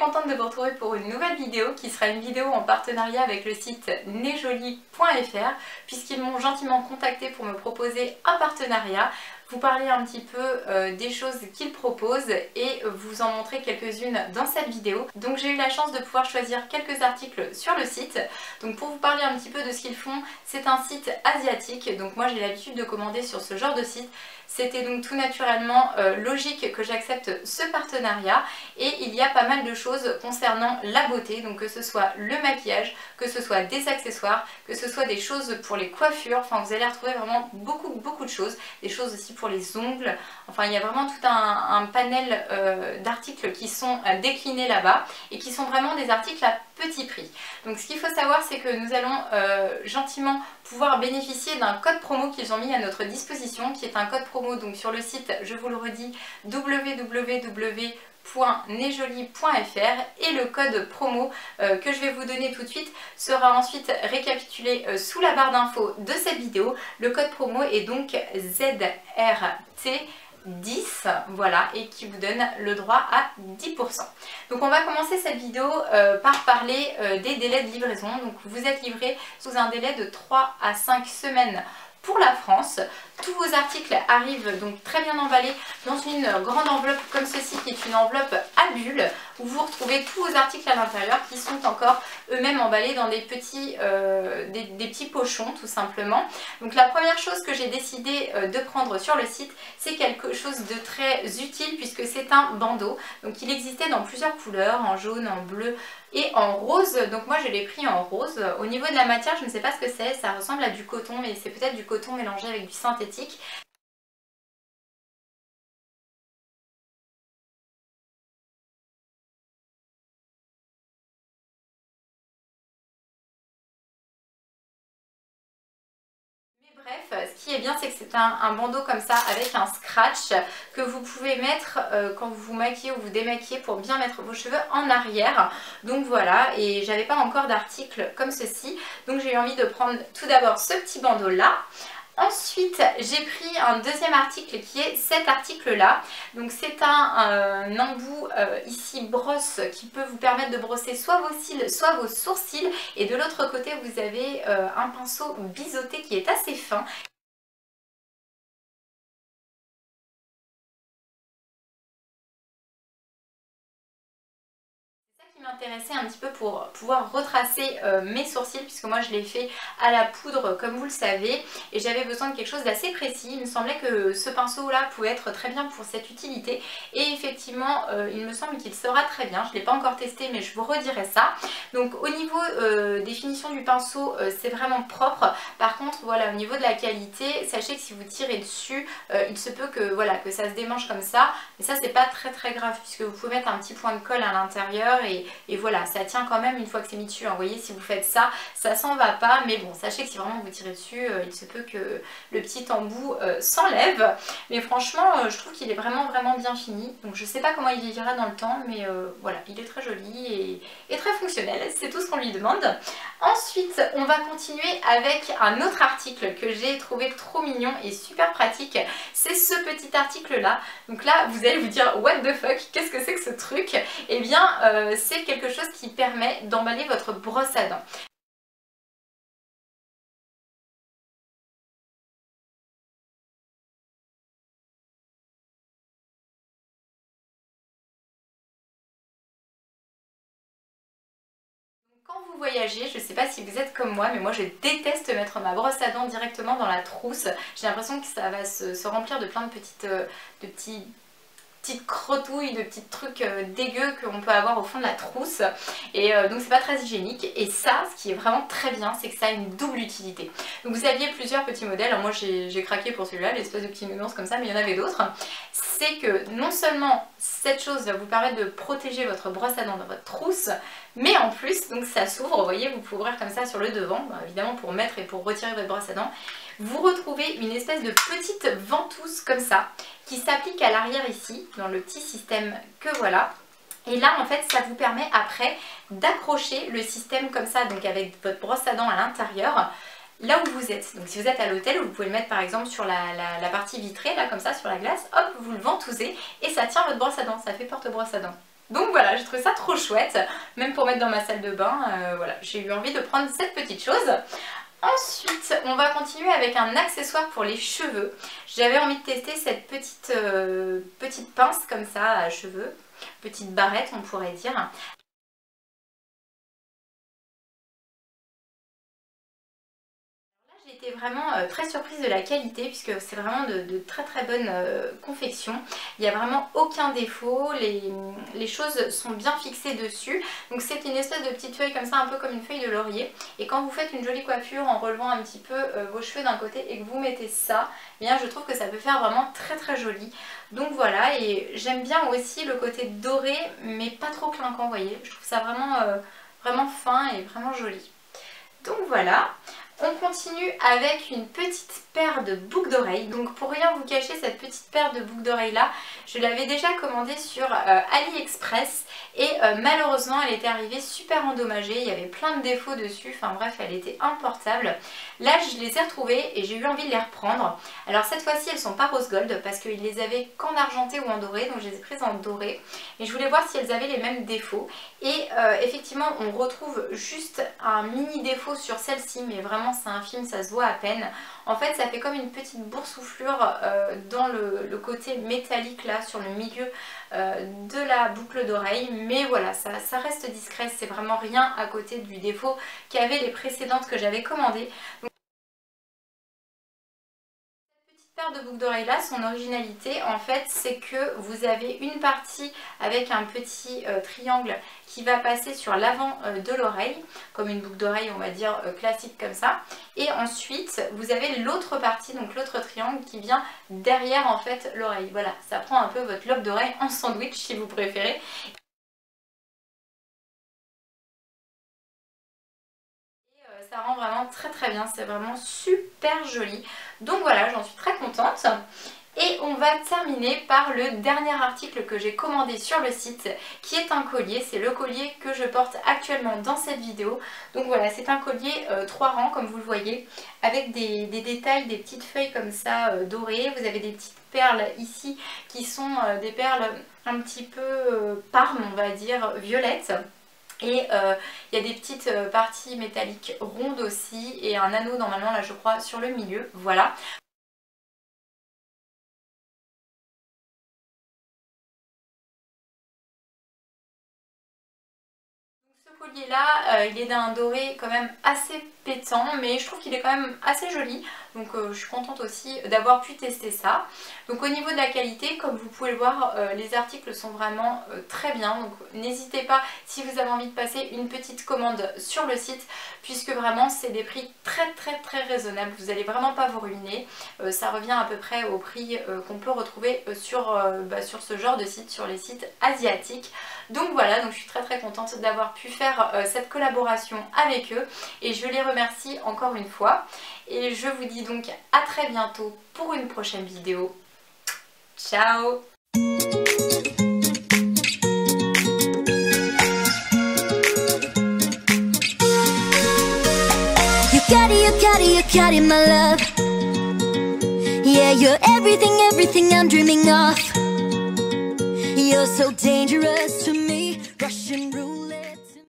contente de vous retrouver pour une nouvelle vidéo qui sera une vidéo en partenariat avec le site nesjolie.fr puisqu'ils m'ont gentiment contacté pour me proposer un partenariat, vous parler un petit peu des choses qu'ils proposent et vous en montrer quelques-unes dans cette vidéo. Donc j'ai eu la chance de pouvoir choisir quelques articles sur le site. Donc pour vous parler un petit peu de ce qu'ils font, c'est un site asiatique, donc moi j'ai l'habitude de commander sur ce genre de site. C'était donc tout naturellement logique que j'accepte ce partenariat et il y a pas mal de choses concernant la beauté, donc que ce soit le maquillage, que ce soit des accessoires, que ce soit des choses pour les coiffures, enfin vous allez retrouver vraiment beaucoup de choses, des choses aussi pour les ongles, enfin il y a vraiment tout un panel d'articles qui sont déclinés là-bas et qui sont vraiment des articles à petit prix. Donc ce qu'il faut savoir c'est que nous allons gentiment pouvoir bénéficier d'un code promo qu'ils ont mis à notre disposition, qui est un code promo donc sur le site, je vous le redis, www.nesjolie.fr, et le code promo que je vais vous donner tout de suite sera ensuite récapitulé sous la barre d'infos de cette vidéo. Le code promo est donc ZRT10, voilà, et qui vous donne le droit à 10%. Donc on va commencer cette vidéo par parler des délais de livraison. Donc vous êtes livré sous un délai de 3 à 5 semaines pour la France. Tous vos articles arrivent donc très bien emballés dans une grande enveloppe comme ceci, qui est une enveloppe à bulles, où vous retrouvez tous vos articles à l'intérieur qui sont encore eux-mêmes emballés dans des petits pochons tout simplement. Donc la première chose que j'ai décidé de prendre sur le site, c'est quelque chose de très utile puisque c'est un bandeau. Donc il existait dans plusieurs couleurs, en jaune, en bleu et en rose. Donc moi je l'ai pris en rose. Au niveau de la matière, je ne sais pas ce que c'est, ça ressemble à du coton, mais c'est peut-être du coton mélangé avec du synthétique. Bref, ce qui est bien, c'est que c'est un bandeau comme ça avec un scratch que vous pouvez mettre quand vous vous maquillez ou vous démaquillez pour bien mettre vos cheveux en arrière. Donc voilà, et j'avais pas encore d'article comme ceci, donc j'ai eu envie de prendre tout d'abord ce petit bandeau là. Ensuite, j'ai pris un deuxième article qui est cet article-là. Donc c'est un embout ici brosse qui peut vous permettre de brosser soit vos cils, soit vos sourcils. Et de l'autre côté, vous avez un pinceau biseauté qui est assez fin. M'intéressait un petit peu pour pouvoir retracer mes sourcils, puisque moi je l'ai fait à la poudre comme vous le savez, et j'avais besoin de quelque chose d'assez précis. Il me semblait que ce pinceau là pouvait être très bien pour cette utilité, et effectivement il me semble qu'il sera très bien. Je ne l'ai pas encore testé, mais je vous redirai ça. Donc au niveau des finitions du pinceau, c'est vraiment propre. Par contre voilà, au niveau de la qualité, sachez que si vous tirez dessus, il se peut que, voilà, que ça se démange comme ça, mais ça c'est pas très grave, puisque vous pouvez mettre un petit point de colle à l'intérieur et voilà, ça tient quand même une fois que c'est mis dessus. Vous voyez, si vous faites ça, ça s'en va pas. Mais bon, sachez que si vraiment vous tirez dessus, il se peut que le petit embout s'enlève. Mais franchement, je trouve qu'il est vraiment bien fini. Donc je sais pas comment il vieillira dans le temps, mais voilà, il est très joli et très fonctionnel. C'est tout ce qu'on lui demande. Ensuite, on va continuer avec un autre article que j'ai trouvé trop mignon et super pratique. C'est ce petit article là. Donc là, vous allez vous dire, what the fuck, qu'est-ce que c'est que ce truc? Eh bien, c'est quelque chose qui permet d'emballer votre brosse à dents. Quand vous voyagez, je ne sais pas si vous êtes comme moi, mais moi je déteste mettre ma brosse à dents directement dans la trousse. J'ai l'impression que ça va se remplir de plein de petites crotouilles, de petits trucs dégueux qu'on peut avoir au fond de la trousse, et donc c'est pas très hygiénique. Et ça, ce qui est vraiment très bien, c'est que ça a une double utilité. Donc vous aviez plusieurs petits modèles. Alors moi j'ai craqué pour celui-là, l'espèce de petit nounours comme ça, mais il y en avait d'autres. C'est que non seulement cette chose va vous permettre de protéger votre brosse à dents dans votre trousse, mais en plus, donc ça s'ouvre, vous voyez, vous pouvez ouvrir comme ça sur le devant, évidemment pour mettre et pour retirer votre brosse à dents. Vous retrouvez une espèce de petite ventouse comme ça, qui s'applique à l'arrière ici, dans le petit système que voilà. Et là en fait ça vous permet après d'accrocher le système comme ça, donc avec votre brosse à dents à l'intérieur, là où vous êtes. Donc si vous êtes à l'hôtel, vous pouvez le mettre par exemple sur la partie vitrée, là comme ça sur la glace, hop, vous le ventousez et ça tient votre brosse à dents, ça fait porte-brosse à dents. Donc voilà, j'ai trouvé ça trop chouette, même pour mettre dans ma salle de bain, voilà, j'ai eu envie de prendre cette petite chose. Ensuite, on va continuer avec un accessoire pour les cheveux. J'avais envie de tester cette petite pince comme ça à cheveux, petite barrette on pourrait dire. J'étais vraiment très surprise de la qualité puisque c'est vraiment de très très bonne confection. Il n'y a vraiment aucun défaut, les choses sont bien fixées dessus. Donc c'est une espèce de petite feuille comme ça, un peu comme une feuille de laurier. Et quand vous faites une jolie coiffure en relevant un petit peu vos cheveux d'un côté et que vous mettez ça, eh bien je trouve que ça peut faire vraiment très très joli. Donc voilà, et j'aime bien aussi le côté doré mais pas trop clinquant, vous voyez. Je trouve ça vraiment fin et vraiment joli. Donc voilà. On continue avec une petite paire de boucles d'oreilles. Donc pour rien vous cacher, cette petite paire de boucles d'oreilles là, je l'avais déjà commandée sur AliExpress et malheureusement elle était arrivée super endommagée. Il y avait plein de défauts dessus, enfin bref, elle était importable. Là je les ai retrouvées et j'ai eu envie de les reprendre. Alors cette fois-ci elles sont pas rose gold parce qu'ils les avaient qu'en argenté ou en doré, donc je les ai prises en doré. Et je voulais voir si elles avaient les mêmes défauts. Et effectivement on retrouve juste un mini défaut sur celle-ci, mais vraiment c'est infime, ça se voit à peine. En fait ça fait comme une petite boursouflure dans le côté métallique là sur le milieu de la boucle d'oreille, mais voilà ça reste discret, c'est vraiment rien à côté du défaut qu'avaient les précédentes que j'avais commandées. Donc, paire de boucles d'oreilles là, son originalité en fait c'est que vous avez une partie avec un petit triangle qui va passer sur l'avant de l'oreille, comme une boucle d'oreille on va dire classique comme ça, et ensuite vous avez l'autre partie, donc l'autre triangle qui vient derrière en fait l'oreille. Voilà, ça prend un peu votre lobe d'oreille en sandwich si vous préférez. Ça rend vraiment très très bien, c'est vraiment super joli. Donc voilà, j'en suis très contente. Et on va terminer par le dernier article que j'ai commandé sur le site, qui est un collier. C'est le collier que je porte actuellement dans cette vidéo. Donc voilà, c'est un collier 3 rangs comme vous le voyez, avec des détails, des petites feuilles comme ça dorées. Vous avez des petites perles ici qui sont des perles un petit peu parmes, on va dire, violettes. Et il y a des petites parties métalliques rondes aussi et un anneau normalement là je crois sur le milieu, voilà. Ce collier là, il est d'un doré quand même assez pétant, mais je trouve qu'il est quand même assez joli, donc je suis contente aussi d'avoir pu tester ça. Donc au niveau de la qualité, comme vous pouvez le voir, les articles sont vraiment très bien, donc n'hésitez pas si vous avez envie de passer une petite commande sur le site, puisque vraiment c'est des prix très raisonnables, vous n'allez vraiment pas vous ruiner. Ça revient à peu près au prix qu'on peut retrouver sur ce genre de site, sur les sites asiatiques. Donc voilà, donc je suis très contente d'avoir pu faire cette collaboration avec eux et je les remercie encore une fois. Et je vous dis donc à très bientôt pour une prochaine vidéo. Ciao! You got it, my love. Yeah, you're everything I'm dreaming of. You're so dangerous to me.